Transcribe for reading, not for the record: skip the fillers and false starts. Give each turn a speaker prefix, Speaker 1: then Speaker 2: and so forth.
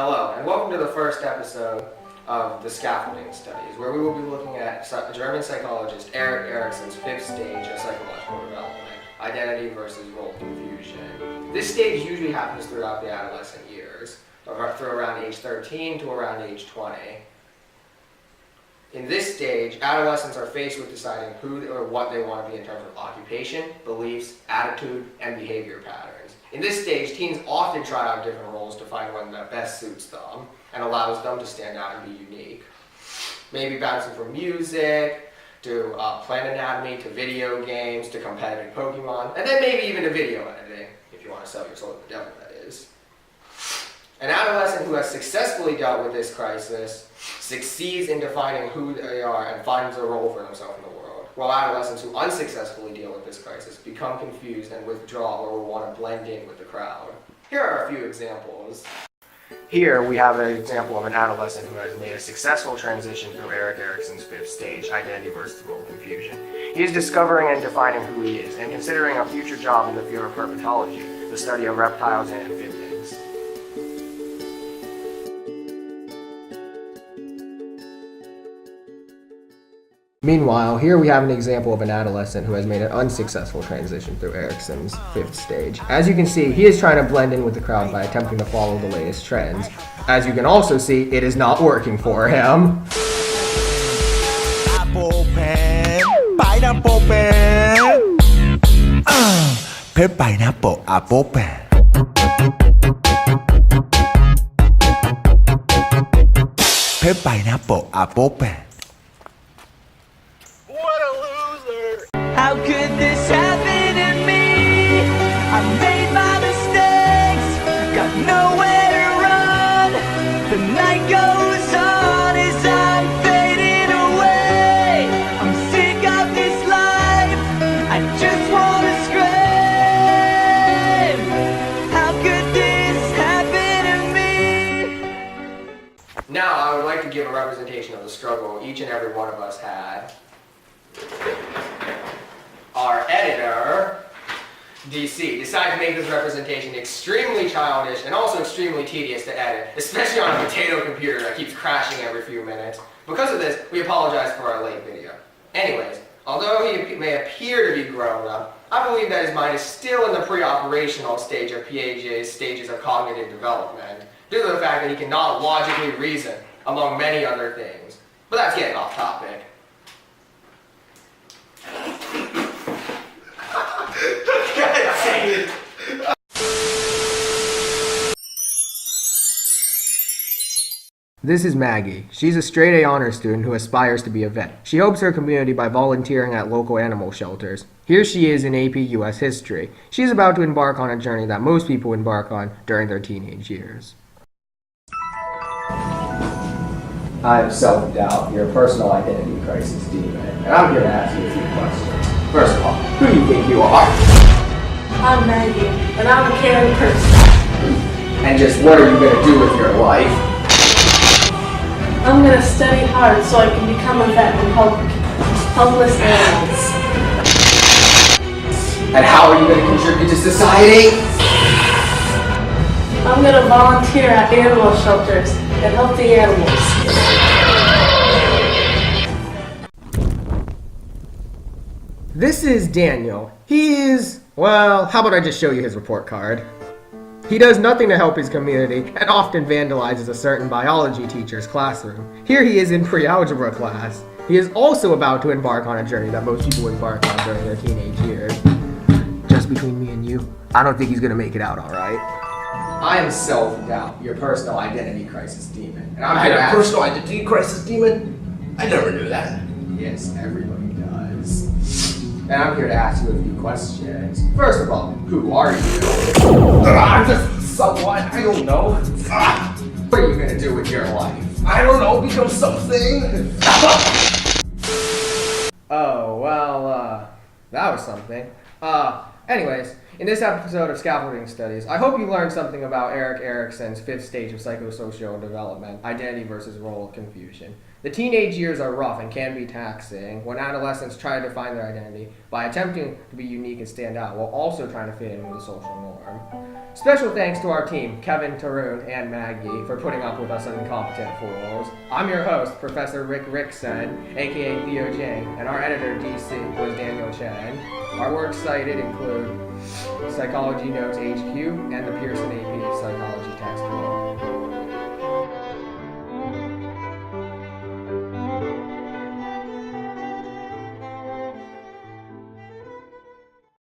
Speaker 1: Hello, and welcome to the first episode of the Scaffolding Studies, where we will be looking at German psychologist Erik Erikson's fifth stage of psychological development, identity versus role confusion. This stage usually happens throughout the adolescent years, through around age 13 to around age 20. In this stage, adolescents are faced with deciding who or what they want to be in terms of occupation, beliefs, attitude, and behavior patterns. In this stage, teens often try out different roles to find one that best suits them and allows them to stand out and be unique. Maybe bouncing from music, to plant anatomy, to video games, to competitive Pokemon, and then maybe even to video editing, if you want to sell your soul to the devil, that is. An adolescent who has successfully dealt with this crisis succeeds in defining who they are and finds a role for themselves in the world, while adolescents who unsuccessfully deal with this crisis become confused and withdraw or will want to blend in with the crowd. Here are a few examples. Here we have an example of an adolescent who has made a successful transition through Erik Erikson's fifth stage, identity versus role confusion. He is discovering and defining who he is and considering a future job in the field of herpetology, the study of reptiles and amphibians. Meanwhile, here we have an example of an adolescent who has made an unsuccessful transition through Erikson's fifth stage. As you can see, he is trying to blend in with the crowd by attempting to follow the latest trends. As you can also see, it is not working for him.
Speaker 2: Apple pen, pineapple pen. Pen, pineapple, apple pen. Pen, pineapple, apple pen.
Speaker 3: How could this happen to me? I made my mistakes, got nowhere to run. The night goes on as I'm fading away. I'm sick of this life, I just wanna scream. How could this happen to me?
Speaker 1: Now I would like to give a representation of the struggle each and every one of us had. Our editor, DC, decided to make this representation extremely childish and also extremely tedious to edit, especially on a potato computer that keeps crashing every few minutes. Because of this, we apologize for our late video. Anyways, although he may appear to be grown up, I believe that his mind is still in the pre-operational stage of Piaget's stages of cognitive development, due to the fact that he cannot logically reason, among many other things. But that's getting off topic. This is Maggie. She's a straight A honor student who aspires to be a vet. She helps her community by volunteering at local animal shelters. Here she is in AP US History. She's about to embark on a journey that most people embark on during their teenage years. I am self-doubt, your personal identity crisis demon, and I'm here to ask you a few questions. First of all, who do you think you are?
Speaker 4: I'm Maggie, and I'm a caring person.
Speaker 1: And just what are you going to do with your life?
Speaker 4: I'm gonna study hard so I can become a vet and help helpless animals.
Speaker 1: And how are you going to contribute to society?
Speaker 4: I'm gonna volunteer at animal shelters and help the animals.
Speaker 1: This is Daniel. He is, well, how about I just show you his report card? He does nothing to help his community and often vandalizes a certain biology teacher's classroom. Here he is in pre-algebra class. He is also about to embark on a journey that most people embark on during their teenage years. Just between me and you, I don't think he's gonna make it out all right. I am self-doubt, your personal identity crisis demon. And I'm
Speaker 5: I had a personal identity crisis demon? I never knew that.
Speaker 1: Yes, everybody does. And I'm here to ask you a few questions. First of all, who are you?
Speaker 5: I'm just someone, I don't know.
Speaker 1: What are you gonna do with your life?
Speaker 5: I don't know, become something.
Speaker 1: Oh, well, that was something. Anyways, In this episode of Scaffolding Studies, I hope you learned something about Erik Erikson's 5th stage of psychosocial development, identity versus role confusion. The teenage years are rough and can be taxing when adolescents try to find their identity by attempting to be unique and stand out while also trying to fit in with the social norm. Special thanks to our team, Kevin, Tarun, and Maggie, for putting up with us incompetent fools. I'm your host, Professor Erik Erikson, aka Theo Jang, and our editor, DC, was Daniel Chen. Our works cited include Psychology Notes HQ and the Pearson AP Psychology textbook.